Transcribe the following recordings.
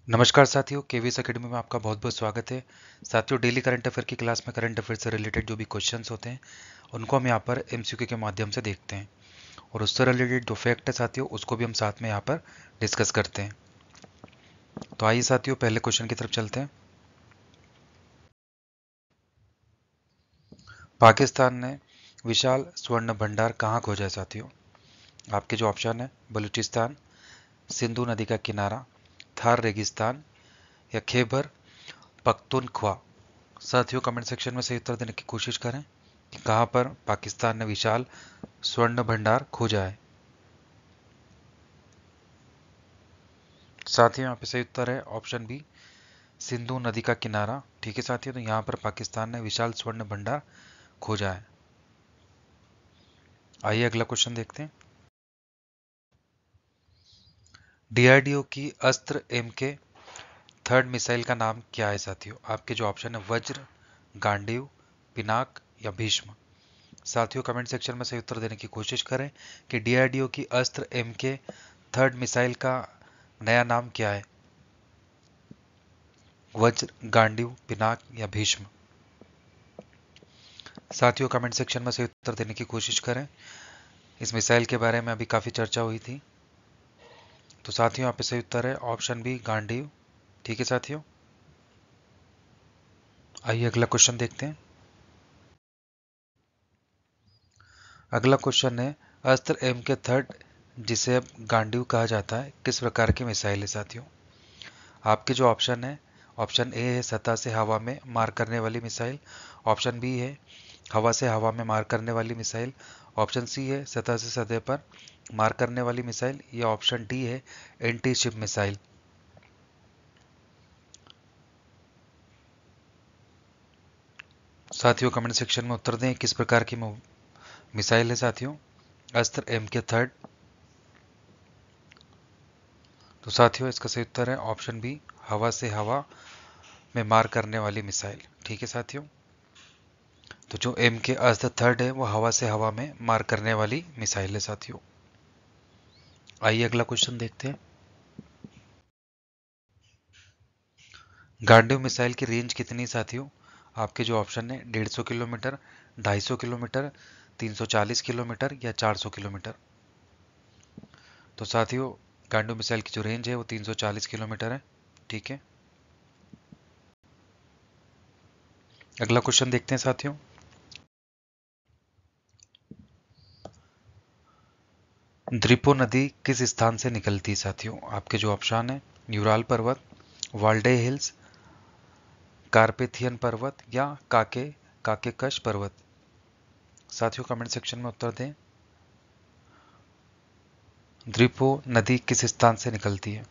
नमस्कार साथियों, KVS academy में आपका बहुत बहुत स्वागत है। साथियों, डेली करंट अफेयर की क्लास में करंट अफेयर से रिलेटेड जो भी क्वेश्चंस होते हैं उनको हम यहाँ पर एमसीक्यू के माध्यम से देखते हैं और उससे रिलेटेड जो फैक्ट है साथियों उसको भी हम साथ में यहाँ पर डिस्कस करते हैं। तो आइए साथियों, पहले क्वेश्चन की तरफ चलते हैं। पाकिस्तान ने विशाल स्वर्ण भंडार कहाँ खोजा है साथियों? आपके जो ऑप्शन है, बलूचिस्तान, सिंधु नदी का किनारा, थार रेगिस्तान या खैबर पख्तूनख्वा। साथियों, कमेंट सेक्शन में सही उत्तर देने की कोशिश करें कि कहां पर पाकिस्तान ने विशाल स्वर्ण भंडार खोजा है। साथियों, यहाँ पे सही उत्तर है ऑप्शन बी, सिंधु नदी का किनारा। ठीक है साथियों, तो यहाँ पर पाकिस्तान ने विशाल स्वर्ण भंडार खोजा है। आइए अगला क्वेश्चन देखते हैं। डीआरडीओ की अस्त्र एम के थर्ड मिसाइल का नाम क्या है साथियों? आपके जो ऑप्शन है, वज्र, गांडीव, पिनाक या भीष्म। साथियों, कमेंट सेक्शन में सही उत्तर देने की कोशिश करें कि डीआरडीओ की अस्त्र एम के थर्ड मिसाइल का नया नाम क्या है? वज्र, गांडीव, पिनाक या भीष्म। साथियों, कमेंट सेक्शन में सही उत्तर देने की कोशिश करें। इस मिसाइल के बारे में अभी काफी चर्चा हुई थी। तो साथियों, यहाँ पे सही उत्तर है ऑप्शन बी, गांडीव। ठीक है साथियों, आइए अगला क्वेश्चन देखते हैं। अगला क्वेश्चन है, अस्त्र एम के थर्ड, जिसे अब गांडीव कहा जाता है, किस प्रकार की मिसाइल है साथियों? आपके जो ऑप्शन है, ऑप्शन ए है सतह से हवा में मार करने वाली मिसाइल, ऑप्शन बी है हवा से हवा में मार करने वाली मिसाइल, ऑप्शन सी है सतह से सतह पर मार करने वाली मिसाइल या ऑप्शन डी है एंटी शिप मिसाइल। साथियों, कमेंट सेक्शन में उत्तर दें किस प्रकार की मिसाइल है साथियों अस्त्र एम के थर्ड। तो साथियों, इसका सही उत्तर है ऑप्शन बी, हवा से हवा में मार करने वाली मिसाइल। ठीक है साथियों, तो जो एम के अस्त्र थर्ड है वो हवा से हवा में मार करने वाली मिसाइल है साथियों। आइए अगला क्वेश्चन देखते हैं। गांडीव मिसाइल की रेंज कितनी साथियों? आपके जो ऑप्शन है, 150 किलोमीटर, 250 किलोमीटर, 340 किलोमीटर या 400 किलोमीटर। तो साथियों, गांडीव मिसाइल की जो रेंज है वो 340 किलोमीटर है। ठीक है, अगला क्वेश्चन देखते हैं साथियों। द्रिपो नदी किस स्थान से निकलती है साथियों? आपके जो ऑप्शन है, यूराल पर्वत, वाल्डे हिल्स, कार्पेथियन पर्वत या काकेकश पर्वत। साथियों, कमेंट सेक्शन में उत्तर दें, द्रिपो नदी किस स्थान से निकलती है?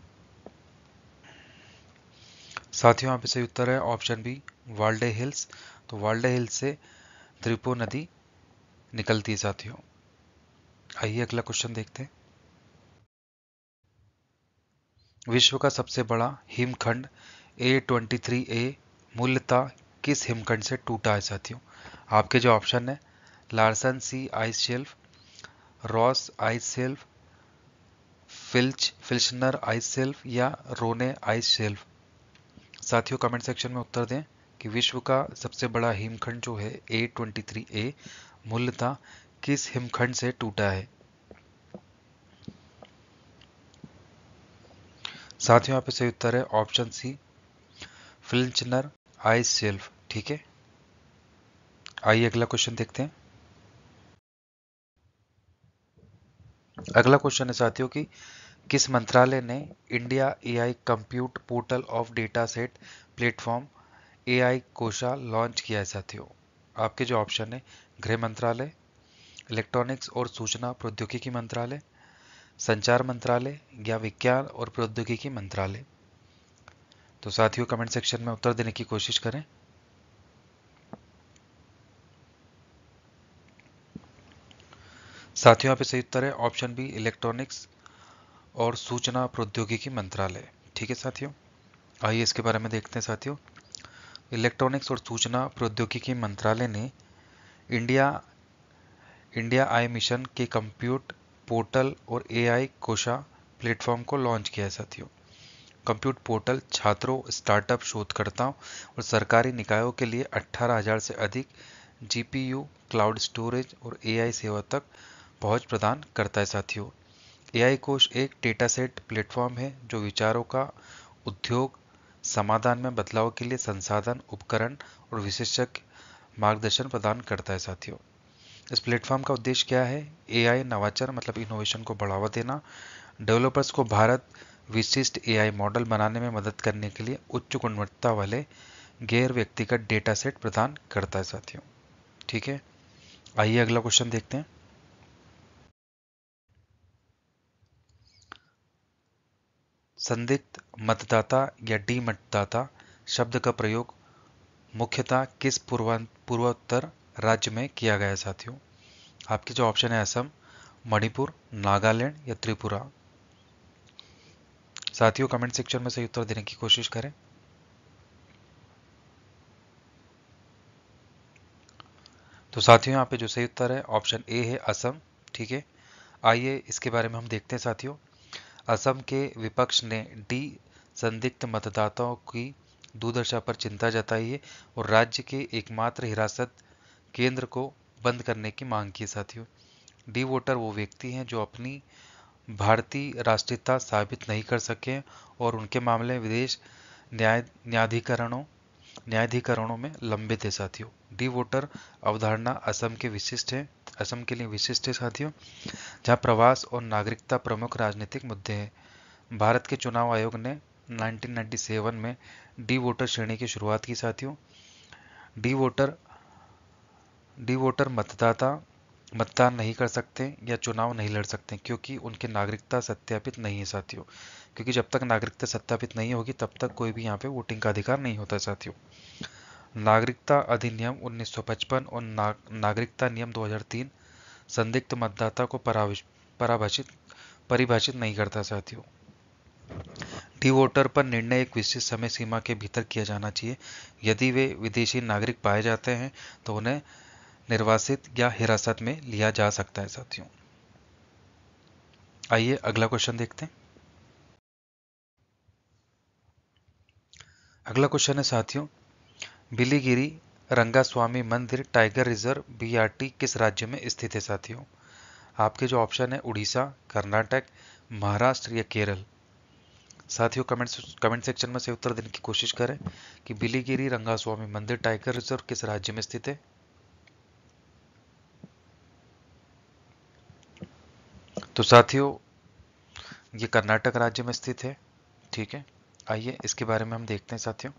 साथियों, यहाँ पे सही उत्तर है ऑप्शन बी, वाल्डे हिल्स। तो वाल्डे हिल्स से द्रिपो नदी निकलती है साथियों। आइए अगला क्वेश्चन देखते हैं। विश्व का सबसे बड़ा हिमखंड A23A मूलतः किस हिमखंड से टूटा है साथियों? आपके जो ऑप्शन है, Larsen C ice shelf, Ross ice shelf, Filchner ice shelf या रोने आइस शेल्फ। साथियों, कमेंट सेक्शन में उत्तर दें कि विश्व का सबसे बड़ा हिमखंड जो है A23A मूलतः किस हिमखंड से टूटा है? साथियों, यहाँ पे सही उत्तर है ऑप्शन सी, फिल्चनर आइस शेल्फ। ठीक है, आइए अगला क्वेश्चन देखते हैं। अगला क्वेश्चन है साथियों कि किस मंत्रालय ने India AI compute portal of data set platform AI Kosha launch किया है साथियों? आपके जो ऑप्शन है, गृह मंत्रालय, इलेक्ट्रॉनिक्स और सूचना प्रौद्योगिकी मंत्रालय, संचार मंत्रालय या विज्ञान और प्रौद्योगिकी मंत्रालय। तो साथियों, कमेंट सेक्शन में उत्तर देने की कोशिश करें। साथियों, यहाँ पे सही उत्तर है ऑप्शन बी, इलेक्ट्रॉनिक्स और सूचना प्रौद्योगिकी मंत्रालय। ठीक है साथियों, आइए इसके बारे में देखते हैं साथियों। इलेक्ट्रॉनिक्स और सूचना प्रौद्योगिकी मंत्रालय ने इंडिया इंडिया आई मिशन के कंप्यूट पोर्टल और एआई कोशा प्लेटफॉर्म को लॉन्च किया है साथियों। कंप्यूट पोर्टल छात्रों, स्टार्टअप, शोधकर्ताओं और सरकारी निकायों के लिए 18,000 से अधिक जीपीयू, क्लाउड स्टोरेज और एआई सेवा तक पहुंच प्रदान करता है साथियों। एआई कोश एक डेटा सेट प्लेटफॉर्म है जो विचारों का उद्योग समाधान में बदलाव के लिए संसाधन, उपकरण और विशेषज्ञ मार्गदर्शन प्रदान करता है साथियों। इस प्लेटफॉर्म का उद्देश्य क्या है? एआई नवाचार मतलब इनोवेशन को बढ़ावा देना, डेवलपर्स को भारत विशिष्ट एआई मॉडल बनाने में मदद करने के लिए उच्च गुणवत्ता वाले गैर व्यक्तिगत डेटा सेट प्रदान करता है साथियों। ठीक है, आइए अगला क्वेश्चन देखते हैं। संदिग्ध मतदाता या डी मतदाता शब्द का प्रयोग मुख्यतः किस पूर्वोत्तर राज्य में किया गया है साथियों? आपके जो ऑप्शन है असम, मणिपुर, नागालैंड या त्रिपुरा। साथियों कमेंट सेक्शन में सही उत्तर देने की कोशिश करें। तो साथियों यहाँ पे जो सही उत्तर है ऑप्शन ए है असम। ठीक है, आइए इसके बारे में हम देखते हैं साथियों। असम के विपक्ष ने डी संदिग्ध मतदाताओं की दुर्दशा पर चिंता जताई है और राज्य के एकमात्र हिरासत केंद्र को बंद करने की मांग की साथियों। डी वोटर वो व्यक्ति हैं जो अपनी भारतीय राष्ट्रीयता साबित नहीं कर सके और उनके मामले विदेश न्यायाधिकरणों में लंबित है साथियों। डी वोटर अवधारणा असम के विशिष्ट है, असम के लिए विशिष्ट है साथियों, जहां प्रवास और नागरिकता प्रमुख राजनीतिक मुद्दे हैं। भारत के चुनाव आयोग ने 1997 में डी वोटर श्रेणी की शुरुआत की साथियों। डी वोटर डी वोटर मतदान नहीं कर सकते या चुनाव नहीं लड़ सकते क्योंकि उनकी नागरिकता सत्यापित नहीं है साथियों। क्योंकि जब तक नागरिकता सत्यापित नहीं होगी तब तक कोई भी यहाँ पे वोटिंग का अधिकार नहीं होता साथियों। नागरिकता अधिनियम 1955 और नागरिकता नियम 2003 संदिग्ध मतदाता को परिभाषित नहीं करता साथियों। डी वोटर पर निर्णय एक विशिष्ट समय सीमा के भीतर किया जाना चाहिए। यदि वे विदेशी नागरिक पाए जाते हैं तो उन्हें निर्वासित या हिरासत में लिया जा सकता है साथियों। आइए अगला क्वेश्चन देखते हैं। अगला क्वेश्चन है साथियों, बिलीगिरी रंगास्वामी मंदिर टाइगर रिजर्व बीआरटी किस राज्य में स्थित है साथियों? आपके जो ऑप्शन है उड़ीसा, कर्नाटक, महाराष्ट्र या केरल। साथियों कमेंट सेक्शन में से उत्तर देने की कोशिश करें कि बिलीगिरी रंगास्वामी मंदिर टाइगर रिजर्व किस राज्य में स्थित है। तो साथियों ये कर्नाटक राज्य में स्थित है। ठीक है, आइए इसके बारे में हम देखते हैं साथियों।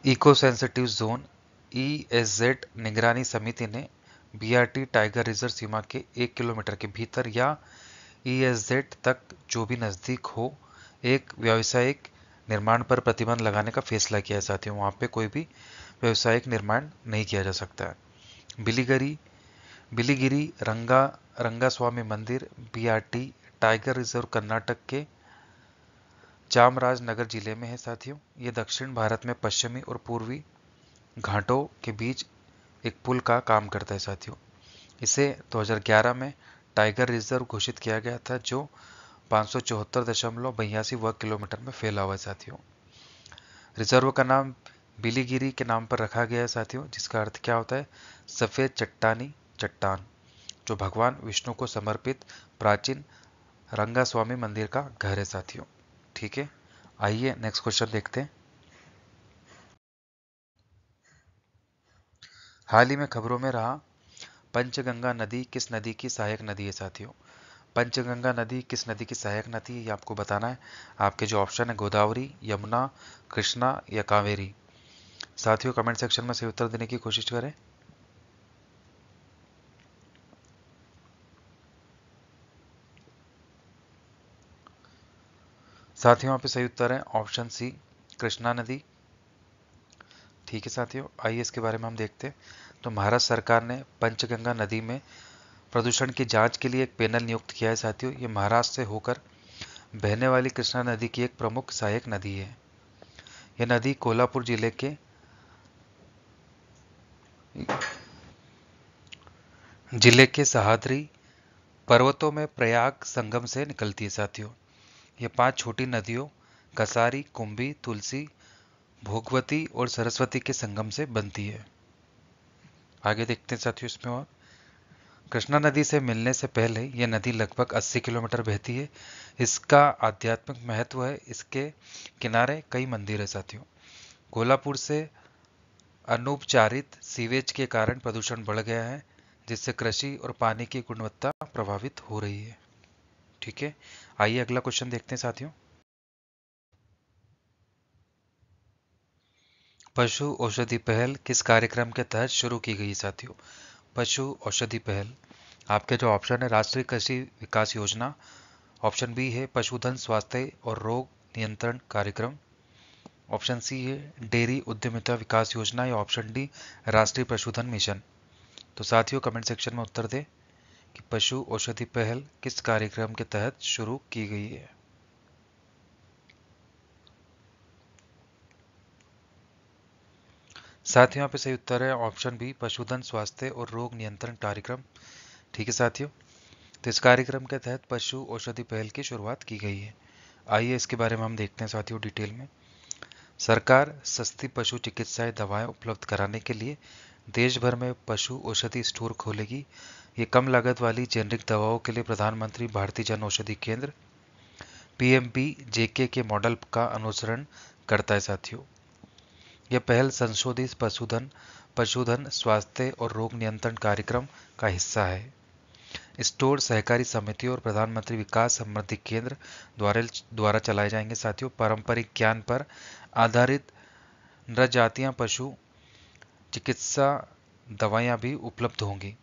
इको सेंसिटिव जोन ईएसजेड निगरानी समिति ने बीआरटी टाइगर रिजर्व सीमा के 1 किलोमीटर के भीतर या ईएसजेड तक जो भी नजदीक हो एक व्यावसायिक निर्माण पर प्रतिबंध लगाने का फैसला किया है साथियों। वहां पे कोई भी व्यावसायिक निर्माण नहीं किया जा सकता है। बिलीगिरी रंगास्वामी मंदिर बीआरटी टाइगर रिजर्व कर्नाटक के चामराजनगर जिले में है साथियों। ये दक्षिण भारत में पश्चिमी और पूर्वी घाटों के बीच एक पुल का काम करता है साथियों। इसे 2011 में टाइगर रिजर्व घोषित किया गया था जो 574.82 वर्ग किलोमीटर में फैला हुआ है साथियों। रिजर्व का नाम बिलीगिरी के नाम पर रखा गया है साथियों, जिसका अर्थ क्या होता है? सफेद चट्टानी चट्टान, जो भगवान विष्णु को समर्पित प्राचीन रंगास्वामी मंदिर का घर है साथियों। ठीक है, आइए नेक्स्ट क्वेश्चन देखते हैं। हाल ही में खबरों में रहा पंचगंगा नदी किस नदी की सहायक नदी है साथियों? पंचगंगा नदी किस नदी की सहायक नदी है ये आपको बताना है। आपके जो ऑप्शन है गोदावरी, यमुना, कृष्णा या कावेरी। साथियों कमेंट सेक्शन में सही उत्तर देने की कोशिश करें। साथियों यहाँ पे सही उत्तर है ऑप्शन सी, कृष्णा नदी। ठीक है साथियों, आइए इसके बारे में हम देखते हैं। तो महाराष्ट्र सरकार ने पंचगंगा नदी में प्रदूषण की जांच के लिए एक पैनल नियुक्त किया है साथियों। ये महाराष्ट्र से होकर बहने वाली कृष्णा नदी की एक प्रमुख सहायक नदी है। यह नदी कोल्हापुर जिले के सह्याद्री पर्वतों में प्रयाग संगम से निकलती है साथियों। ये 5 छोटी नदियों कसारी, कुंभी, तुलसी, भोगवती और सरस्वती के संगम से बनती है। आगे देखते हैं साथियों इसमें और कृष्णा नदी से मिलने से पहले यह नदी लगभग 80 किलोमीटर बहती है। इसका आध्यात्मिक महत्व है। इसके किनारे कई मंदिर है साथियों। कोल्हापुर से अनुपचारित सीवेज के कारण प्रदूषण बढ़ गया है, जिससे कृषि और पानी की गुणवत्ता प्रभावित हो रही है। ठीक है, आइए अगला क्वेश्चन देखते हैं साथियों। पशु औषधि पहल किस कार्यक्रम के तहत शुरू की गई साथियों? पशु औषधि पहल, आपके जो ऑप्शन है राष्ट्रीय कृषि विकास योजना, ऑप्शन बी है पशुधन स्वास्थ्य और रोग नियंत्रण कार्यक्रम, ऑप्शन सी है डेयरी उद्यमिता विकास योजना, या ऑप्शन डी राष्ट्रीय पशुधन मिशन। तो साथियों कमेंट सेक्शन में उत्तर दें कि पशु औषधि पहल किस कार्यक्रम के तहत शुरू की गई है। साथियों यहाँ पे सही उत्तर है ऑप्शन बी पशुधन स्वास्थ्य और रोग नियंत्रण कार्यक्रम। ठीक है साथियों, तो इस कार्यक्रम के तहत पशु औषधि पहल की शुरुआत की गई है। आइए इसके बारे में हम देखते हैं साथियों डिटेल में। सरकार सस्ती पशु चिकित्साएं दवाएं उपलब्ध कराने के लिए देश भर में पशु औषधि स्टोर खोलेगी। ये कम लागत वाली जेनरिक दवाओं के लिए प्रधानमंत्री भारतीय जन औषधि केंद्र PMBJK के मॉडल का अनुसरण करता है साथियों। यह पहल संशोधित पशुधन स्वास्थ्य और रोग नियंत्रण कार्यक्रम का हिस्सा है। स्टोर सहकारी समितियों और प्रधानमंत्री विकास समृद्धि केंद्र द्वारा चलाए जाएंगे साथियों। पारंपरिक ज्ञान पर आधारित नृजातियां पशु चिकित्सा दवाइयां भी उपलब्ध होंगी।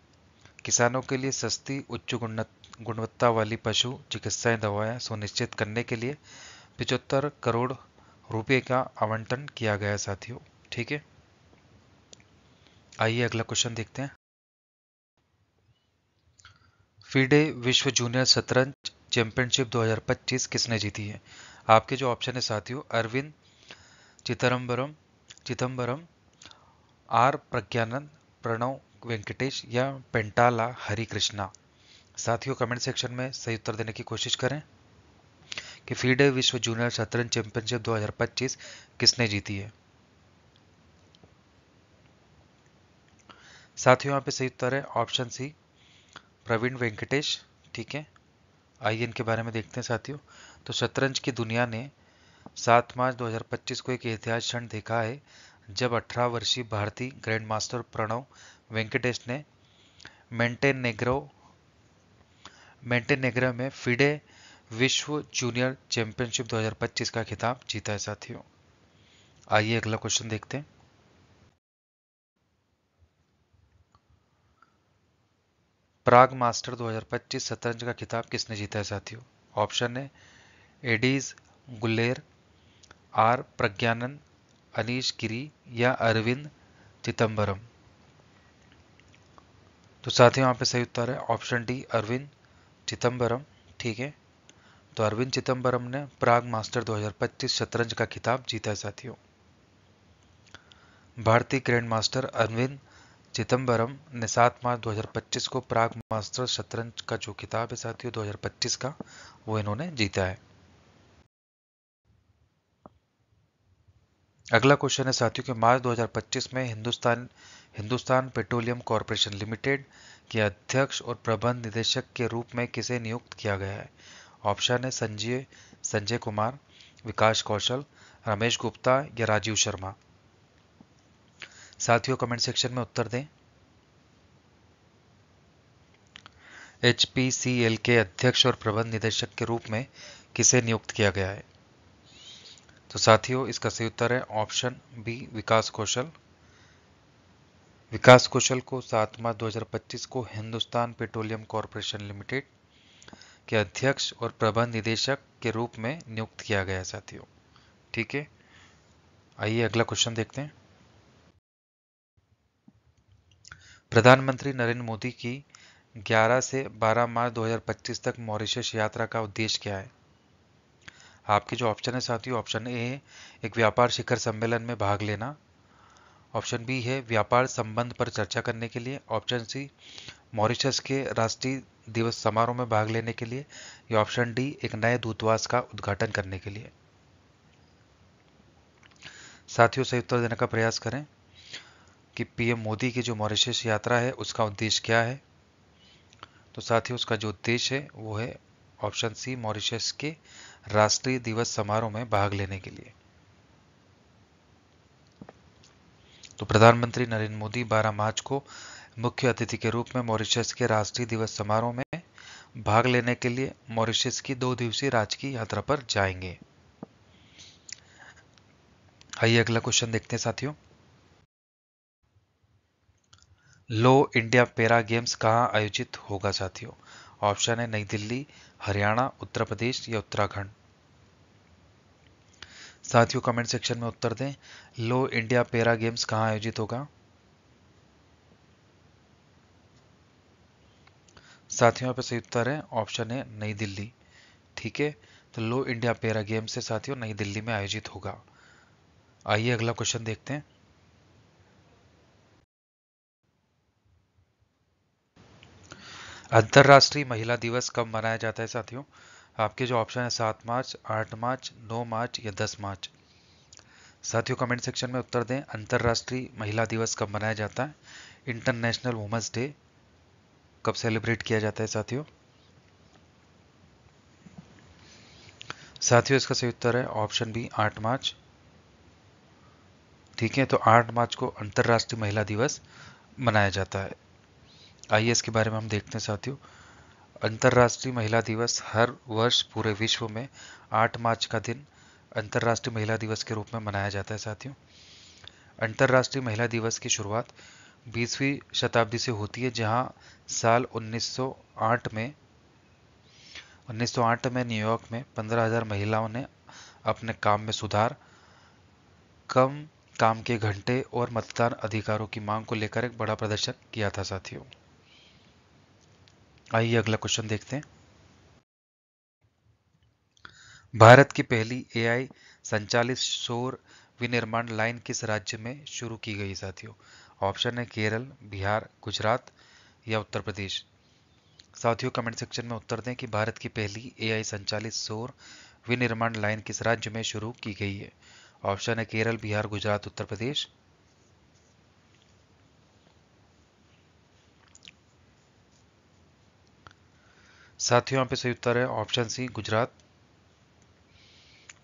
किसानों के लिए सस्ती उच्च गुणवत्ता वाली पशु चिकित्सा दवाएं सुनिश्चित करने के लिए 75 करोड़ रुपए का आवंटन किया गया साथियों। ठीक है, आइए अगला क्वेश्चन देखते हैं। फीडे विश्व जूनियर शतरंज चैंपियनशिप 2025 किसने जीती है? आपके जो ऑप्शन है साथियों अरविंद चिदम्बरम, आर प्रज्ञानंद, प्रणव वेंकटेश या पेंटाला हरिकृष्णा। साथियों कमेंट सेक्शन में सही उत्तर देने की कोशिश करें कि फीडे विश्व जूनियर शतरंज चैंपियनशिप 2025 किसने जीती है। साथियों यहाँ पे सही उत्तर है ऑप्शन सी प्रवीण वेंकटेश। ठीक है, आइए इनके बारे में देखते हैं साथियों। तो शतरंज की दुनिया ने 7 मार्च 2025 को एक ऐतिहासिक क्षण देखा है जब 18 वर्षीय भारतीय ग्रैंड मास्टर प्रणव वेंकटेश ने मेंटेनेग्रो में फीडे विश्व जूनियर चैंपियनशिप 2025 का खिताब जीता है साथियों। आइए अगला क्वेश्चन देखते हैं। प्राग मास्टर 2025 शतरंज का खिताब किसने जीता है साथियों? ऑप्शन है एडीज गुलेर, आर प्रज्ञानंद, अनीश गिरी या अरविंद चिदम्बरम। तो साथियों यहाँ पे सही उत्तर है ऑप्शन डी अरविंद चिदम्बरम। ठीक है, तो अरविंद चिदम्बरम ने प्राग मास्टर 2025 शतरंज का खिताब जीता है साथियों। भारतीय ग्रैंड मास्टर अरविंद चिदम्बरम ने 7 मार्च 2025 को प्राग मास्टर शतरंज का जो खिताब है साथियों 2025 का, वो इन्होंने जीता है। अगला क्वेश्चन है साथियों कि मार्च 2025 में हिंदुस्तान पेट्रोलियम कॉर्पोरेशन लिमिटेड के अध्यक्ष और प्रबंध निदेशक के रूप में किसे नियुक्त किया गया है? ऑप्शन है संजय कुमार, विकास कौशल, रमेश गुप्ता या राजीव शर्मा। साथियों कमेंट सेक्शन में उत्तर दें। HPCL के अध्यक्ष और प्रबंध निदेशक के रूप में किसे नियुक्त किया गया है? तो साथियों इसका सही उत्तर है ऑप्शन बी विकास कौशल। विकास कौशल को 7 मार्च 2025 को हिंदुस्तान पेट्रोलियम कॉर्पोरेशन लिमिटेड के अध्यक्ष और प्रबंध निदेशक के रूप में नियुक्त किया गया है साथियों। ठीक है, आइए अगला क्वेश्चन देखते हैं। प्रधानमंत्री नरेंद्र मोदी की 11 से 12 मार्च 2025 तक मॉरिशस यात्रा का उद्देश्य क्या है? आपके जो ऑप्शन है साथियों ऑप्शन ए है एक व्यापार शिखर सम्मेलन में भाग लेना, ऑप्शन बी है व्यापार संबंध पर चर्चा करने के लिए, ऑप्शन सी मॉरिशस के राष्ट्रीय दिवस समारोह में भाग लेने के लिए, या ऑप्शन डी एक नए दूतावास का उद्घाटन करने के लिए। साथियों, सही उत्तर देने का प्रयास करें कि पीएम मोदी की जो मॉरिशस यात्रा है उसका उद्देश्य क्या है। तो साथियों, उसका जो उद्देश्य है वो है ऑप्शन सी, मॉरिशस के राष्ट्रीय दिवस समारोह में भाग लेने के लिए। तो प्रधानमंत्री नरेंद्र मोदी 12 मार्च को मुख्य अतिथि के रूप में मॉरिशस के राष्ट्रीय दिवस समारोह में भाग लेने के लिए मॉरिशस की 2 दिवसीय राजकीय यात्रा पर जाएंगे। आइए अगला क्वेश्चन देखते हैं साथियों। लो इंडिया पैरा गेम्स कहाँ आयोजित होगा साथियों। ऑप्शन है नई दिल्ली, हरियाणा, उत्तर प्रदेश या उत्तराखंड। साथियों, कमेंट सेक्शन में उत्तर दें, लो इंडिया पैरा गेम्स कहाँ आयोजित होगा। साथियों, यहाँ पे सही उत्तर है ऑप्शन है नई दिल्ली। ठीक है, तो लो इंडिया पैरा गेम्स से साथियों नई दिल्ली में आयोजित होगा। आइए अगला क्वेश्चन देखते हैं। अंतर्राष्ट्रीय महिला दिवस कब मनाया जाता है साथियों। आपके जो ऑप्शन है 7 मार्च, 8 मार्च, 9 मार्च या 10 मार्च। साथियों, कमेंट सेक्शन में उत्तर दें, अंतर्राष्ट्रीय महिला दिवस कब मनाया जाता है। इंटरनेशनल वुमेन्स डे कब सेलिब्रेट किया जाता है साथियों। साथियों, इसका सही उत्तर है ऑप्शन बी, 8 मार्च। ठीक है, तो 8 मार्च को अंतर्राष्ट्रीय महिला दिवस मनाया जाता है। आइए इसके बारे में हम देखते हैं साथियों। अंतर्राष्ट्रीय महिला दिवस हर वर्ष पूरे विश्व में 8 मार्च का दिन अंतर्राष्ट्रीय महिला दिवस के रूप में मनाया जाता है साथियों। अंतर्राष्ट्रीय महिला दिवस की शुरुआत 20वीं शताब्दी से होती है, जहां साल 1908 में न्यूयॉर्क में 15,000 महिलाओं ने अपने काम में सुधार, कम काम के घंटे और मतदान अधिकारों की मांग को लेकर एक बड़ा प्रदर्शन किया था साथियों। आइए अगला क्वेश्चन देखते हैं। भारत की पहली एआई संचालित सौर विनिर्माण लाइन किस राज्य में शुरू की गई साथियों। ऑप्शन है केरल, बिहार, गुजरात या उत्तर प्रदेश। साथियों, कमेंट सेक्शन में उत्तर दें कि भारत की पहली एआई संचालित सौर विनिर्माण लाइन किस राज्य में शुरू की गई है। ऑप्शन है केरल, बिहार, गुजरात, उत्तर प्रदेश। साथियों, यहाँ पे सही उत्तर है ऑप्शन सी, गुजरात।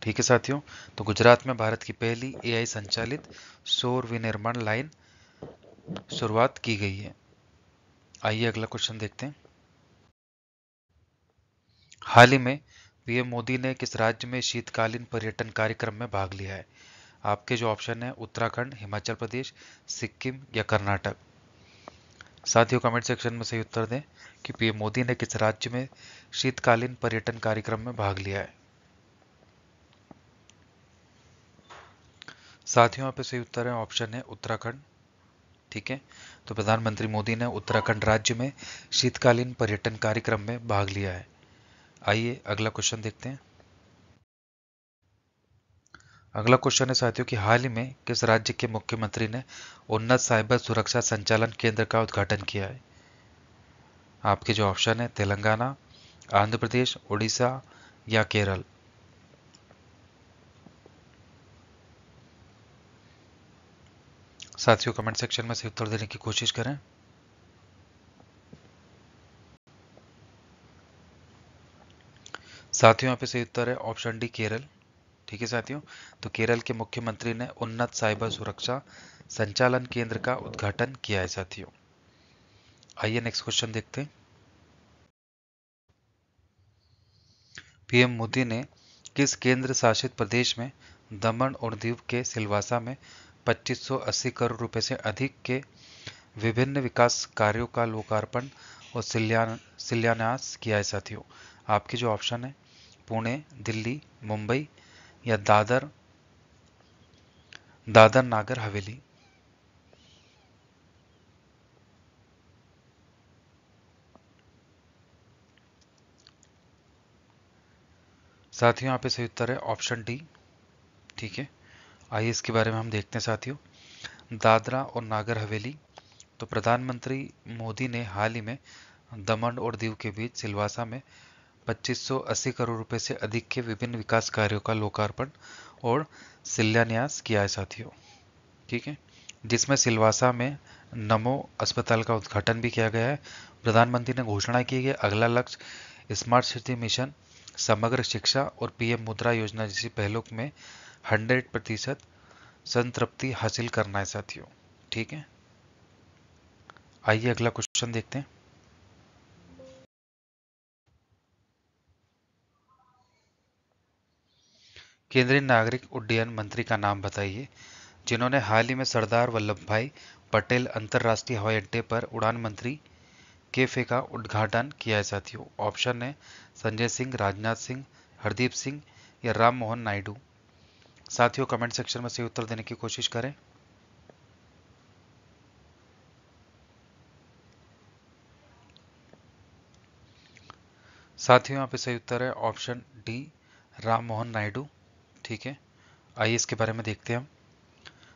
ठीक है साथियों, तो गुजरात में भारत की पहली एआई संचालित सौर विनिर्माण लाइन शुरुआत की गई है। आइए अगला क्वेश्चन देखते हैं। हाल ही में पीएम मोदी ने किस राज्य में शीतकालीन पर्यटन कार्यक्रम में भाग लिया है। आपके जो ऑप्शन है उत्तराखंड, हिमाचल प्रदेश, सिक्किम या कर्नाटक। साथियों, कमेंट सेक्शन में सही उत्तर दें कि पीएम मोदी ने किस राज्य में शीतकालीन पर्यटन कार्यक्रम में भाग लिया है। साथियों, यहाँ पे सही उत्तर है ऑप्शन है उत्तराखंड। ठीक है, तो प्रधानमंत्री मोदी ने उत्तराखंड राज्य में शीतकालीन पर्यटन कार्यक्रम में भाग लिया है। आइए अगला क्वेश्चन देखते हैं। अगला क्वेश्चन है साथियों कि हाल ही में किस राज्य के मुख्यमंत्री ने उन्नत साइबर सुरक्षा संचालन केंद्र का उद्घाटन किया है। आपके जो ऑप्शन है तेलंगाना, आंध्र प्रदेश, उड़ीसा या केरल। साथियों, कमेंट सेक्शन में सही उत्तर देने की कोशिश करें। साथियों, यहाँ पे सही उत्तर है ऑप्शन डी, केरल। ठीक है साथियों, तो केरल के मुख्यमंत्री ने उन्नत साइबर सुरक्षा संचालन केंद्र का उद्घाटन किया है साथियों। आइए नेक्स्ट क्वेश्चन देखते हैं। पीएम मोदी ने किस केंद्र शासित प्रदेश में दमन और दीव के सिलवासा में 2580 करोड़ रुपए से अधिक के विभिन्न विकास कार्यों का लोकार्पण और शिलान्यास किया है साथियों। आपके जो ऑप्शन है पुणे, दिल्ली, मुंबई या दादर दादर नागर हवेली। साथियों, यहाँ पे सही उत्तर है ऑप्शन डी। ठीक है, आइए इसके बारे में हम देखते हैं साथियों। दादरा और नागर हवेली, तो प्रधानमंत्री मोदी ने हाल ही में दमन और दीव के बीच सिलवासा में 2580 करोड़ रुपए से अधिक के विभिन्न विकास कार्यों का लोकार्पण और शिलान्यास किया है साथियों। ठीक है, जिसमें सिलवासा में नमो अस्पताल का उद्घाटन भी किया गया है। प्रधानमंत्री ने घोषणा की है अगला लक्ष्य स्मार्ट सिटी मिशन, समग्र शिक्षा और पीएम मुद्रा योजना जैसी पहलों में 100% संतृप्ति हासिल करना है साथियों। ठीक है, आइए अगला क्वेश्चन देखते हैं। केंद्रीय नागरिक उड्डयन मंत्री का नाम बताइए जिन्होंने हाल ही में सरदार वल्लभ भाई पटेल अंतर्राष्ट्रीय हवाई अड्डे पर उड़ान मंत्री कैफे का उद्घाटन किया है साथियों। ऑप्शन है संजय सिंह, राजनाथ सिंह, हरदीप सिंह या राम मोहन नायडू। साथियों कमेंट सेक्शन में सही उत्तर देने की कोशिश करें। साथियों यहाँ पे सही उत्तर है ऑप्शन डी, राम मोहन नायडू। ठीक है, आइए इसके बारे में देखते हैं हम।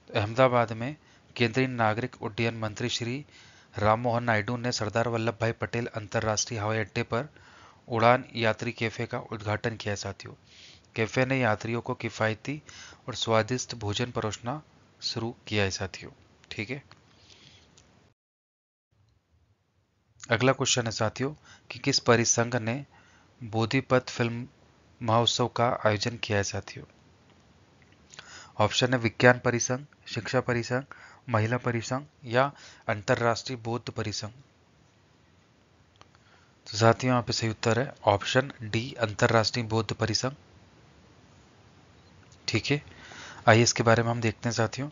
तो अहमदाबाद में केंद्रीय नागरिक उड्डयन मंत्री श्री राम मोहन नायडू ने सरदार वल्लभ भाई पटेल अंतर्राष्ट्रीय हवाई अड्डे पर उड़ान यात्री कैफे का उद्घाटन किया साथियों। कैफे ने यात्रियों को किफायती और स्वादिष्ट भोजन परोसना शुरू किया है साथियों। ठीक है, अगला क्वेश्चन है साथियों कि किस परिसंघ ने बोधिपथ फिल्म महोत्सव का आयोजन किया है साथियों। ऑप्शन है विज्ञान परिसंघ, शिक्षा परिसंघ, महिला परिसंघ या अंतरराष्ट्रीय बौद्ध परिसंघ। तो साथियों यहाँ पे सही उत्तर है ऑप्शन डी, अंतरराष्ट्रीय बौद्ध परिसंघ। ठीक है, आइए इसके बारे में हम देखते हैं साथियों।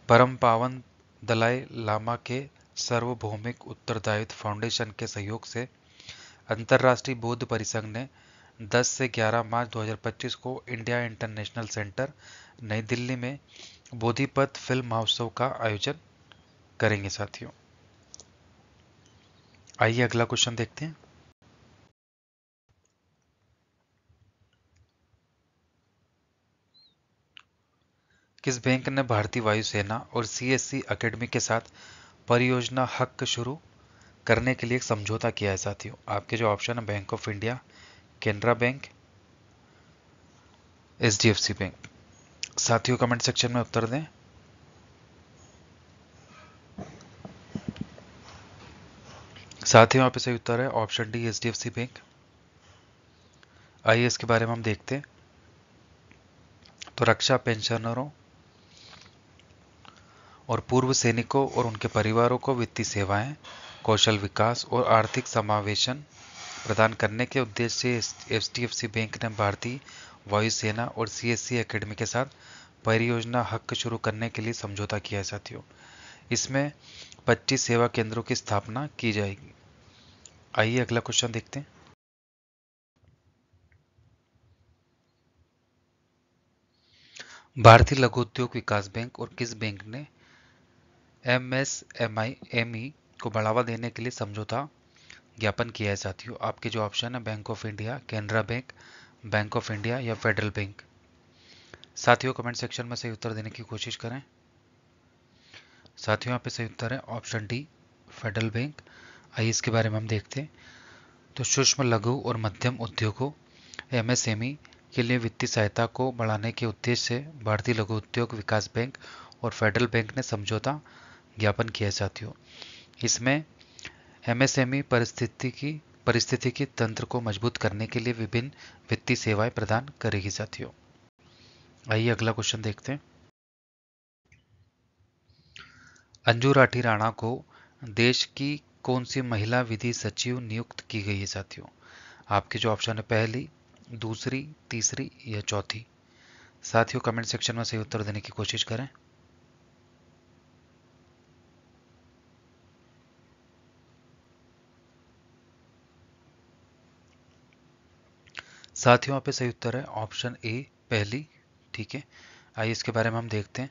परम पावन दलाई लामा के सार्वभौमिक उत्तरदायित्व फाउंडेशन के सहयोग से अंतरराष्ट्रीय बौद्ध परिसंघ ने 10 से 11 मार्च 2025 को इंडिया इंटरनेशनल सेंटर नई दिल्ली में बोधिपथ फिल्म महोत्सव का आयोजन करेंगे साथियों। आइए अगला क्वेश्चन देखते हैं। किस बैंक ने भारतीय वायुसेना और सीएससी एकेडमी के साथ परियोजना हक शुरू करने के लिए एक समझौता किया है साथियों। आपके जो ऑप्शन है bank of India, Canara bank, HDFC bank. साथियों कमेंट सेक्शन में उत्तर दें। साथियों यहाँ पे सही उत्तर है ऑप्शन डी, एचडीएफसी बैंक। आइए इसके बारे में हम देखते हैं। तो रक्षा पेंशनरों और पूर्व सैनिकों और उनके परिवारों को वित्तीय सेवाएं, कौशल विकास और आर्थिक समावेशन प्रदान करने के उद्देश्य से एचडीएफसी बैंक ने भारतीय वायुसेना और सीएससी एकेडमी के साथ परियोजना हक शुरू करने के लिए समझौता किया है साथियों। इसमें 25 सेवा केंद्रों की स्थापना की जाएगी। आइए अगला क्वेश्चन देखते हैं। भारतीय लघु उद्योग विकास बैंक और किस बैंक ने एमएसएमई को बढ़ावा देने के लिए समझौता ज्ञापन किया है साथियों। आपके जो ऑप्शन है bank of India, Canara bank, bank of India या फेडरल बैंक। साथियों कमेंट सेक्शन में सही उत्तर देने की कोशिश करें। साथियों यहाँ पे सही उत्तर है ऑप्शन डी, फेडरल बैंक। आइए इसके बारे में हम देखते हैं। तो सूक्ष्म लघु और मध्यम उद्योगों एमएसएमई के लिए वित्तीय सहायता को बढ़ाने के उद्देश्य से भारतीय लघु उद्योग विकास बैंक और फेडरल बैंक ने समझौता ज्ञापन किया है साथियों। इसमें एमएसएमई परिस्थितिकी तंत्र को मजबूत करने के लिए विभिन्न वित्तीय सेवाएं प्रदान करेगी साथियों। आइए अगला क्वेश्चन देखते हैं। अंजू राठी राणा को देश की कौन सी महिला विधि सचिव नियुक्त की गई है साथियों। आपके जो ऑप्शन है पहली, दूसरी, तीसरी या चौथी। साथियों कमेंट सेक्शन में सही उत्तर देने की कोशिश करें। साथियों यहाँ पे सही उत्तर है ऑप्शन ए, पहली। ठीक है, आइए इसके बारे में हम देखते हैं।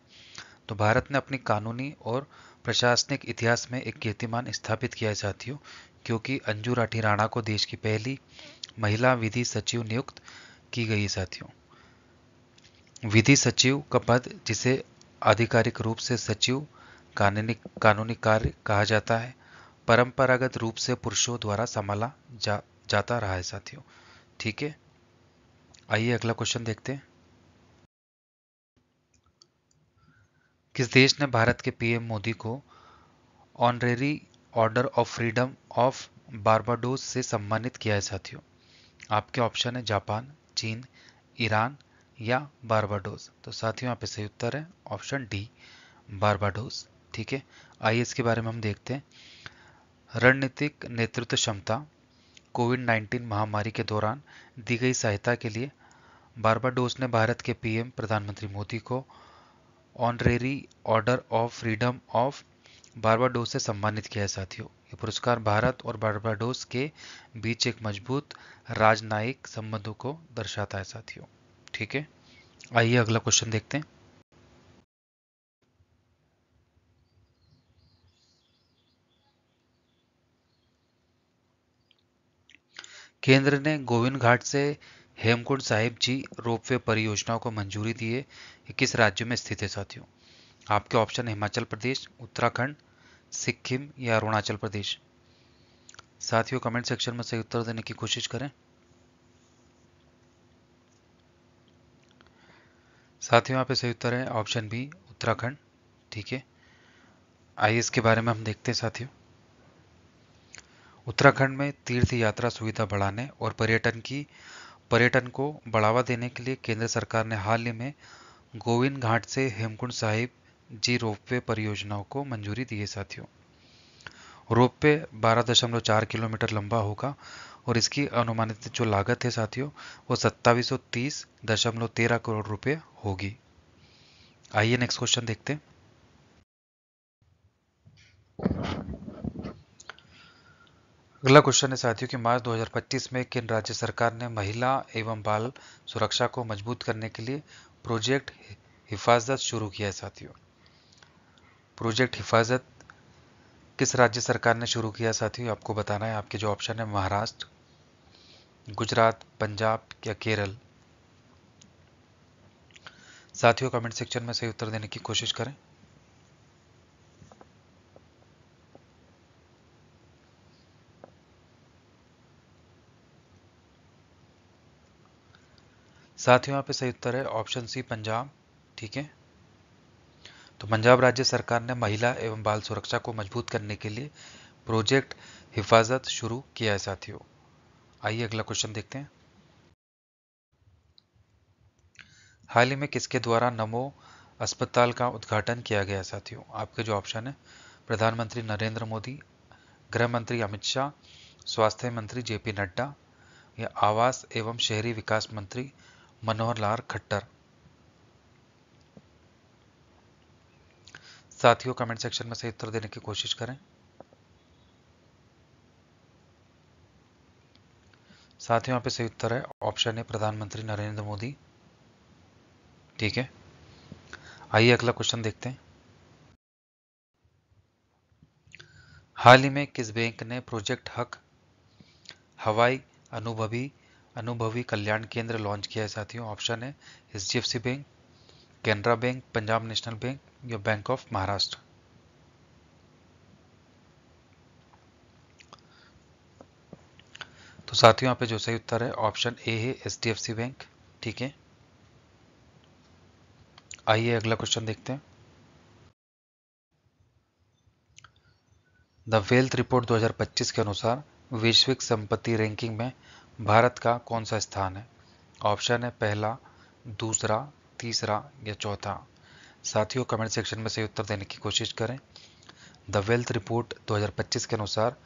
तो भारत ने अपनी कानूनी और प्रशासनिक इतिहास में एक कीर्तिमान स्थापित किया है साथियों, क्योंकि अंजू राठी राणा को देश की पहली महिला विधि सचिव नियुक्त की गई है साथियों। विधि सचिव का पद, जिसे आधिकारिक रूप से सचिव कानूनी कार्य कहा जाता है, परंपरागत रूप से पुरुषों द्वारा संभाला जाता रहा है साथियों। ठीक है, आइए अगला क्वेश्चन देखते हैं। किस देश ने भारत के पीएम मोदी को honorary order of freedom of Barbados से सम्मानित किया है साथियों? आपके ऑप्शन है जापान, चीन, ईरान या बारबाडोस। तो साथियों यहाँ पे सही उत्तर है ऑप्शन डी, बारबाडोस। ठीक है, आइए इसके बारे में हम देखते हैं। रणनीतिक नेतृत्व क्षमता, कोविड 19 महामारी के दौरान दी गई सहायता के लिए बारबाडोस ने भारत के पीएम प्रधानमंत्री मोदी को honorary order of freedom of Barbados से सम्मानित किया है साथियों। ये पुरस्कार भारत और बारबाडोस के बीच एक मजबूत राजनयिक संबंधों को दर्शाता है साथियों। ठीक है, आइए अगला क्वेश्चन देखते हैं। केंद्र ने गोविंद घाट से हेमकुंड साहिब जी रोपवे परियोजनाओं को मंजूरी दी है। ये किस राज्य में स्थित है साथियों? आपके ऑप्शन है हिमाचल प्रदेश, उत्तराखंड, सिक्किम या अरुणाचल प्रदेश। साथियों कमेंट सेक्शन में सही उत्तर देने की कोशिश करें। साथियों यहाँ पे सही उत्तर है ऑप्शन बी, उत्तराखंड। ठीक है, आइए इसके बारे में हम देखते हैं साथियों। उत्तराखंड में तीर्थ यात्रा सुविधा बढ़ाने और पर्यटन को बढ़ावा देने के लिए केंद्र सरकार ने हाल ही में गोविंद घाट से हेमकुंड साहिब जी रोपवे परियोजनाओं को मंजूरी दी है साथियों। रोपवे 12.4 किलोमीटर लंबा होगा और इसकी अनुमानित जो लागत है साथियों वो 2730.13 करोड़ रुपए होगी। आइए नेक्स्ट क्वेश्चन देखते हैं। अगला क्वेश्चन है साथियों कि मार्च 2025 में किन राज्य सरकार ने महिला एवं बाल सुरक्षा को मजबूत करने के लिए प्रोजेक्ट हिफाजत शुरू किया है साथियों? प्रोजेक्ट हिफाजत किस राज्य सरकार ने शुरू किया साथियों? आपको बताना है। आपके जो ऑप्शन है महाराष्ट्र, गुजरात, पंजाब या केरल। साथियों कमेंट सेक्शन में सही उत्तर देने की कोशिश करें। साथियों यहाँ पे सही उत्तर है ऑप्शन सी, पंजाब। ठीक है, तो पंजाब राज्य सरकार ने महिला एवं बाल सुरक्षा को मजबूत करने के लिए प्रोजेक्ट हिफाजत शुरू किया है साथियों। आइए अगला क्वेश्चन देखते हैं। हाल ही में किसके द्वारा नमो अस्पताल का उद्घाटन किया गया साथियों? आपके जो ऑप्शन है प्रधानमंत्री नरेंद्र मोदी, गृह मंत्री अमित शाह, स्वास्थ्य मंत्री जेपी नड्डा या आवास एवं शहरी विकास मंत्री मनोहर लाल खट्टर। साथियों कमेंट सेक्शन में सही उत्तर देने की कोशिश करें। साथियों यहाँ पे सही उत्तर है ऑप्शन है प्रधानमंत्री नरेंद्र मोदी। ठीक है, आइए अगला क्वेश्चन देखते हैं। हाल ही में किस बैंक ने प्रोजेक्ट हक हवाई अनुभवी अनुभवी कल्याण केंद्र लॉन्च किया है साथियों? ऑप्शन है HDFC bank, Canara bank, Punjab national bank या बैंक ऑफ महाराष्ट्र। तो साथियों यहाँ पे जो सही उत्तर है ऑप्शन ए है एचडीएफसी बैंक। ठीक है, आइए अगला क्वेश्चन देखते हैं। द वेल्थ रिपोर्ट 2025 के अनुसार वैश्विक संपत्ति रैंकिंग में भारत का कौन सा स्थान है? ऑप्शन है पहला, दूसरा, तीसरा या चौथा। साथियों कमेंट सेक्शन में सही उत्तर देने की कोशिश करें। द वेल्थ रिपोर्ट 2025 के अनुसार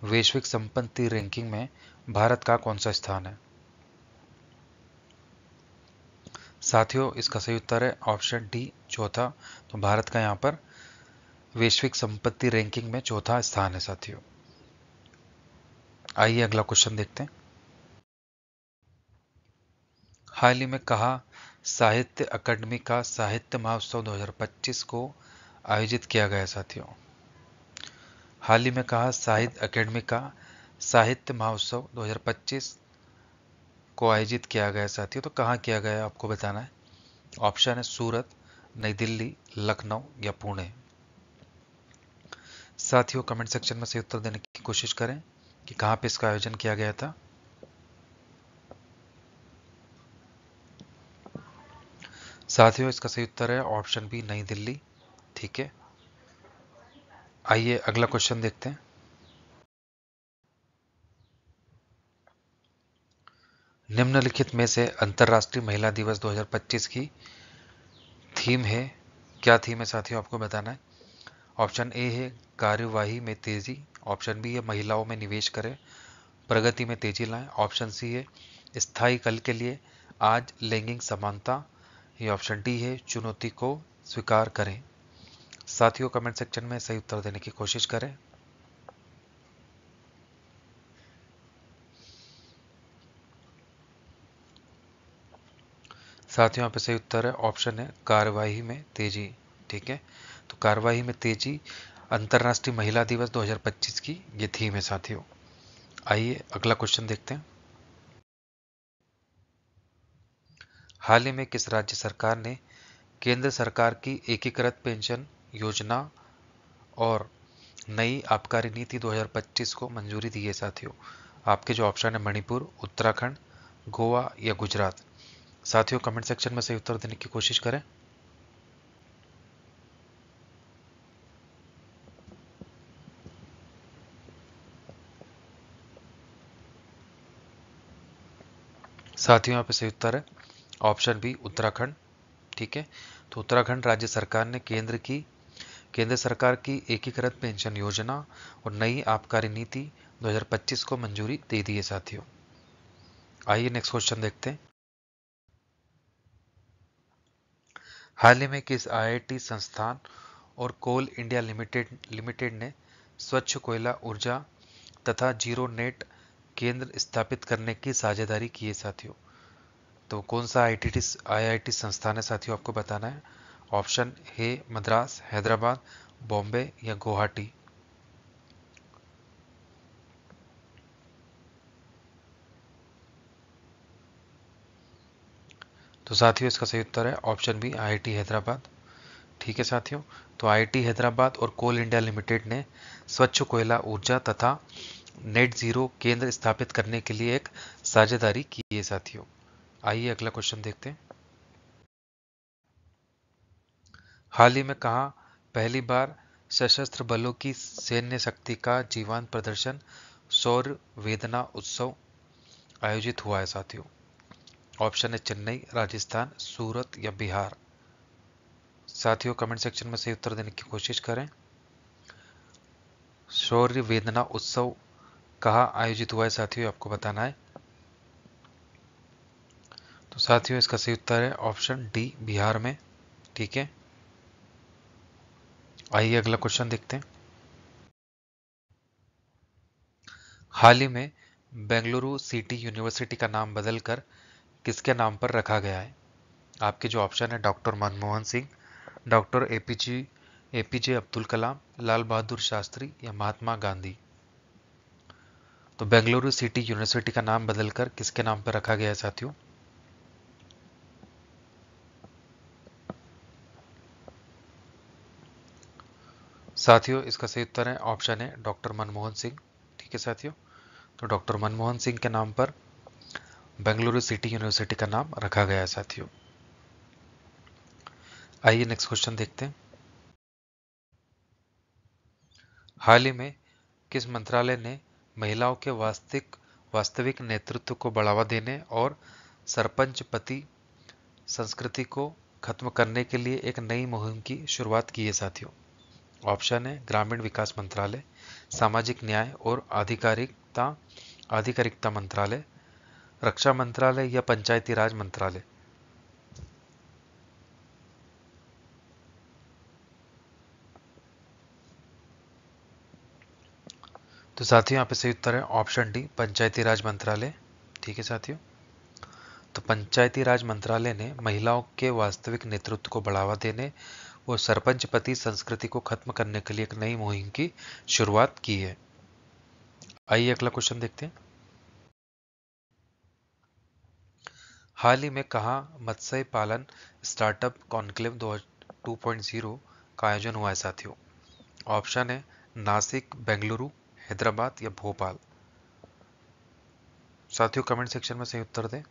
वैश्विक संपत्ति रैंकिंग में भारत का कौन सा स्थान है? साथियों इसका सही उत्तर है ऑप्शन डी, चौथा। तो भारत का यहाँ पर वैश्विक संपत्ति रैंकिंग में चौथा स्थान है साथियों। आइए अगला क्वेश्चन देखते हैं। हाल ही में कहा साहित्य अकादमी का साहित्य महोत्सव 2025 को आयोजित किया गया साथियों? हाल ही में कहा साहित्य अकादमी का साहित्य महोत्सव 2025 को आयोजित किया गया साथियों। तो कहाँ किया गया है आपको बताना है। ऑप्शन है सूरत, नई दिल्ली, लखनऊ या पुणे। साथियों कमेंट सेक्शन में सही उत्तर देने की कोशिश करें कि कहाँ पे इसका आयोजन किया गया था। साथियों इसका सही उत्तर है ऑप्शन बी, नई दिल्ली। ठीक है, आइए अगला क्वेश्चन देखते हैं। निम्नलिखित में से अंतर्राष्ट्रीय महिला दिवस 2025 की थीम है, क्या थीम है साथियों, आपको बताना है। ऑप्शन ए है कार्यवाही में तेजी, ऑप्शन बी है महिलाओं में निवेश करें, प्रगति में तेजी लाएं, ऑप्शन सी है स्थायी कल के लिए आज लैंगिक समानता, या ऑप्शन डी है चुनौती को स्वीकार करें। साथियों कमेंट सेक्शन में सही उत्तर देने की कोशिश करें। साथियों यहाँ पे सही उत्तर है ऑप्शन है कार्यवाही में तेजी। ठीक है, तो कार्यवाही में तेजी अंतर्राष्ट्रीय महिला दिवस 2025 की ये थीम है साथियों। आइए अगला क्वेश्चन देखते हैं। हाल ही में किस राज्य सरकार ने केंद्र सरकार की एकीकृत पेंशन योजना और नई आबकारी नीति 2025 को मंजूरी दी है साथियों? आपके जो ऑप्शन है मणिपुर, उत्तराखंड, गोवा या गुजरात। साथियों कमेंट सेक्शन में सही उत्तर देने की कोशिश करें। साथियों यहाँ पे सही उत्तर है ऑप्शन बी, उत्तराखंड। ठीक है, तो उत्तराखंड राज्य सरकार ने केंद्र सरकार की एकीकृत पेंशन योजना और नई आबकारी नीति 2025 को मंजूरी दे दी है साथियों। आइए नेक्स्ट क्वेश्चन देखते हैं। हाल ही में किस आईआईटी संस्थान और कोल इंडिया लिमिटेड ने स्वच्छ कोयला ऊर्जा तथा जीरो नेट केंद्र स्थापित करने की साझेदारी की है साथियों? तो कौन सा आईआईटी संस्थान है साथियों, आपको बताना है। ऑप्शन है मद्रास, हैदराबाद, बॉम्बे या गुवाहाटी। तो साथियों इसका सही उत्तर है ऑप्शन बी, आईआईटी हैदराबाद। ठीक है साथियों, तो आईआईटी हैदराबाद और कोल इंडिया लिमिटेड ने स्वच्छ कोयला ऊर्जा तथा नेट जीरो केंद्र स्थापित करने के लिए एक साझेदारी की है साथियों। आइए अगला क्वेश्चन देखते हैं। हाल ही में कहाँ पहली बार सशस्त्र बलों की सैन्य शक्ति का जीवंत प्रदर्शन सौर वेदना उत्सव आयोजित हुआ है साथियों? ऑप्शन है चेन्नई, राजस्थान, सूरत या बिहार। साथियों कमेंट सेक्शन में सही उत्तर देने की कोशिश करें। शौर्य वेदना उत्सव कहाँ आयोजित हुआ है साथियों, आपको बताना है। तो साथियों इसका सही उत्तर है ऑप्शन डी, बिहार में। ठीक है, आइए अगला क्वेश्चन देखते हैं। हाल ही में बेंगलुरु सिटी यूनिवर्सिटी का नाम बदलकर किसके नाम पर रखा गया है? आपके जो ऑप्शन है doctor Manmohan Singh, doctor APJ Abdul Kalam, Lal Bahadur Shastri या महात्मा गांधी। तो बेंगलुरु सिटी यूनिवर्सिटी का नाम बदलकर किसके नाम पर रखा गया है साथियों? साथियों इसका सही उत्तर है ऑप्शन है डॉक्टर मनमोहन सिंह। ठीक है साथियों, तो डॉक्टर मनमोहन सिंह के नाम पर बेंगलुरु सिटी यूनिवर्सिटी का नाम रखा गया है साथियों। आइए नेक्स्ट क्वेश्चन देखते हैं। हाल ही में किस मंत्रालय ने महिलाओं के वास्तविक नेतृत्व को बढ़ावा देने और सरपंच पति संस्कृति को खत्म करने के लिए एक नई मुहिम की शुरुआत की है साथियों? ऑप्शन है ग्रामीण विकास मंत्रालय, सामाजिक न्याय और आधिकारिकता मंत्रालय, रक्षा मंत्रालय या पंचायती राज मंत्रालय। तो साथियों यहाँ पे सही उत्तर है ऑप्शन डी, पंचायती राज मंत्रालय। ठीक है साथियों, तो पंचायती राज मंत्रालय ने महिलाओं के वास्तविक नेतृत्व को बढ़ावा देने और सरपंच पति संस्कृति को खत्म करने के लिए एक नई मुहिम की शुरुआत की है। आइए अगला क्वेश्चन देखते हैं। हाल ही में कहाँ मत्स्य पालन स्टार्टअप कॉन्क्लेव 2.0 का आयोजन हुआ है साथियों? ऑप्शन है नासिक, बेंगलुरु, हैदराबाद या भोपाल? साथियों कमेंट सेक्शन में सही उत्तर दें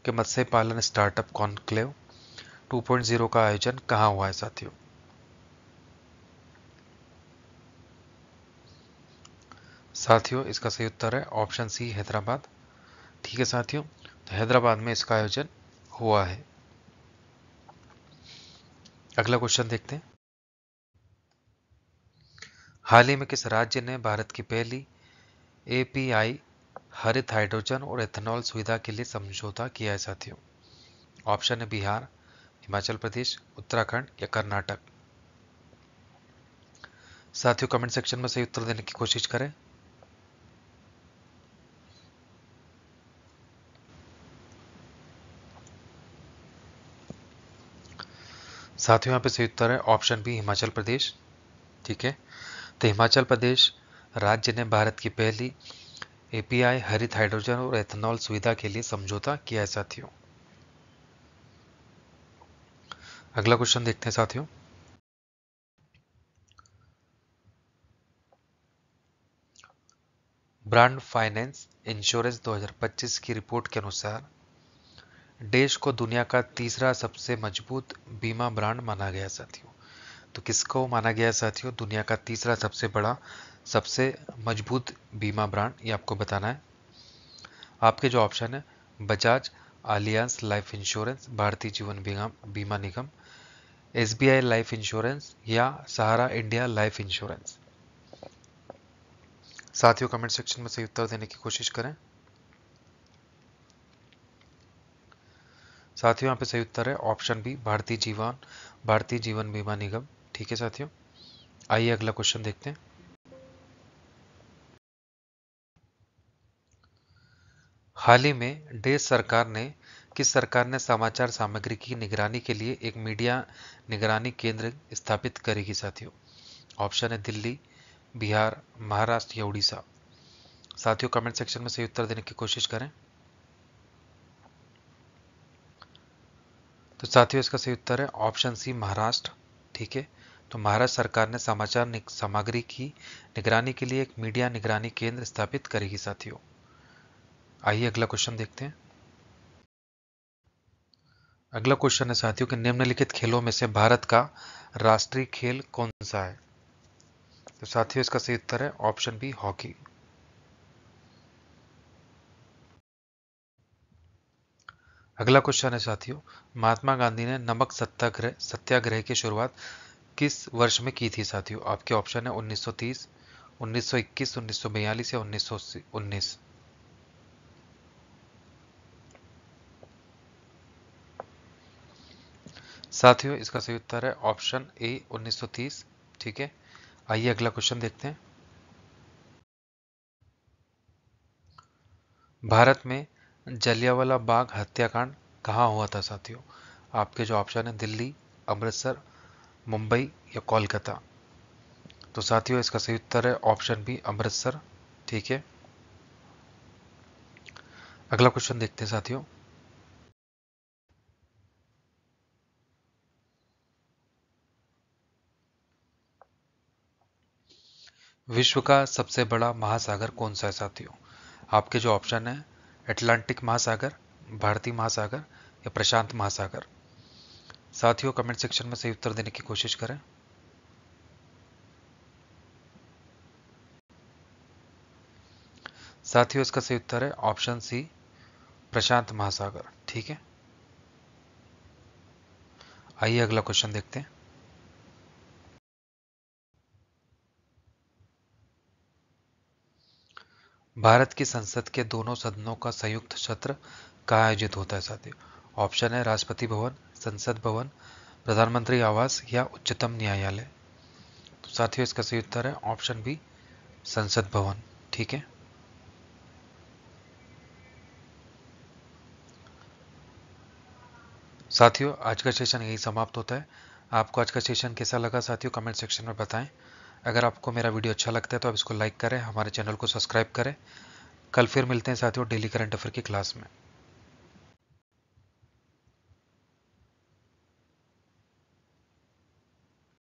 कि मत्स्य पालन स्टार्टअप कॉन्क्लेव 2.0 का आयोजन कहाँ हुआ है साथियों? साथियों इसका सही उत्तर है ऑप्शन सी, हैदराबाद। ठीक है साथियों, तो हैदराबाद में इसका आयोजन हुआ है। अगला क्वेश्चन देखते हैं। हाल ही में किस राज्य ने भारत की पहली एपीआई हरित हाइड्रोजन और एथेनॉल सुविधा के लिए समझौता किया है साथियों? ऑप्शन है बिहार, हिमाचल प्रदेश, उत्तराखंड या कर्नाटक। साथियों कमेंट सेक्शन में सही उत्तर देने की कोशिश करें। साथियों यहाँ पे सही उत्तर है ऑप्शन बी, हिमाचल प्रदेश। ठीक है, तो हिमाचल प्रदेश राज्य ने भारत की पहली एपीआई हरित हाइड्रोजन और एथेनॉल सुविधा के लिए समझौता किया है साथियों। अगला क्वेश्चन देखते हैं साथियों। ब्रांड फाइनेंस इंश्योरेंस 2025 की रिपोर्ट के अनुसार देश को दुनिया का तीसरा सबसे मजबूत बीमा ब्रांड माना गया साथियों। तो किसको माना गया है साथियों दुनिया का तीसरा सबसे बड़ा, सबसे मजबूत बीमा ब्रांड? ये आपको बताना है। आपके जो ऑप्शन है Bajaj Allianz life insurance, Bharatiya Jeevan बीमा निगम, एसबीआई लाइफ इंश्योरेंस या सहारा इंडिया लाइफ इंश्योरेंस। साथियों कमेंट सेक्शन में सही उत्तर देने की कोशिश करें। साथियों यहाँ पे सही उत्तर है ऑप्शन बी, भारतीय जीवन बीमा निगम। ठीक है साथियों, आइए अगला क्वेश्चन देखते हैं। हाल ही में किस सरकार ने समाचार सामग्री की निगरानी के लिए एक मीडिया निगरानी केंद्र स्थापित करेगी साथियों? ऑप्शन है दिल्ली, बिहार, महाराष्ट्र या उड़ीसा। साथियों कमेंट सेक्शन में सही उत्तर देने की कोशिश करें। तो साथियों इसका सही उत्तर है ऑप्शन सी, महाराष्ट्र। ठीक है, तो महाराष्ट्र सरकार ने समाचार सामग्री की निगरानी के लिए एक मीडिया निगरानी केंद्र स्थापित करेगी साथियों। आइए अगला क्वेश्चन देखते हैं। अगला क्वेश्चन है साथियों कि निम्नलिखित खेलों में से भारत का राष्ट्रीय खेल कौन सा है? तो साथियों इसका सही उत्तर है ऑप्शन बी, हॉकी। अगला क्वेश्चन है साथियों, महात्मा गांधी ने नमक सत्याग्रह की शुरुआत किस वर्ष में की थी साथियों? आपके ऑप्शन है 1930, 1921, 1942 या 1919। साथियों इसका सही उत्तर है ऑप्शन ए, 1930। ठीक है, आइए अगला क्वेश्चन देखते हैं। भारत में जलियांवाला बाग हत्याकांड कहाँ हुआ था साथियों? आपके जो ऑप्शन है दिल्ली, अमृतसर, मुंबई या कोलकाता। तो साथियों इसका सही उत्तर है ऑप्शन बी, अमृतसर। ठीक है, अगला क्वेश्चन देखते हैं साथियों। विश्व का सबसे बड़ा महासागर कौन सा है साथियों? आपके जो ऑप्शन है अटलांटिक महासागर, भारतीय महासागर या प्रशांत महासागर। साथियों कमेंट सेक्शन में सही उत्तर देने की कोशिश करें। साथियों इसका सही उत्तर है ऑप्शन सी, प्रशांत महासागर। ठीक है, आइए अगला क्वेश्चन देखते हैं। भारत की संसद के दोनों सदनों का संयुक्त सत्र कहाँ आयोजित होता है साथियों? ऑप्शन है राष्ट्रपति भवन, संसद भवन, प्रधानमंत्री आवास या उच्चतम न्यायालय। तो साथियों इसका सही उत्तर है ऑप्शन बी, संसद भवन। ठीक है, साथियों आज का सेशन यही समाप्त होता है। आपको आज का सेशन कैसा लगा साथियों कमेंट सेक्शन में बताएं। अगर आपको मेरा वीडियो अच्छा लगता है तो आप इसको लाइक करें, हमारे चैनल को सब्सक्राइब करें। कल फिर मिलते हैं साथियों डेली करंट अफेयर की क्लास में।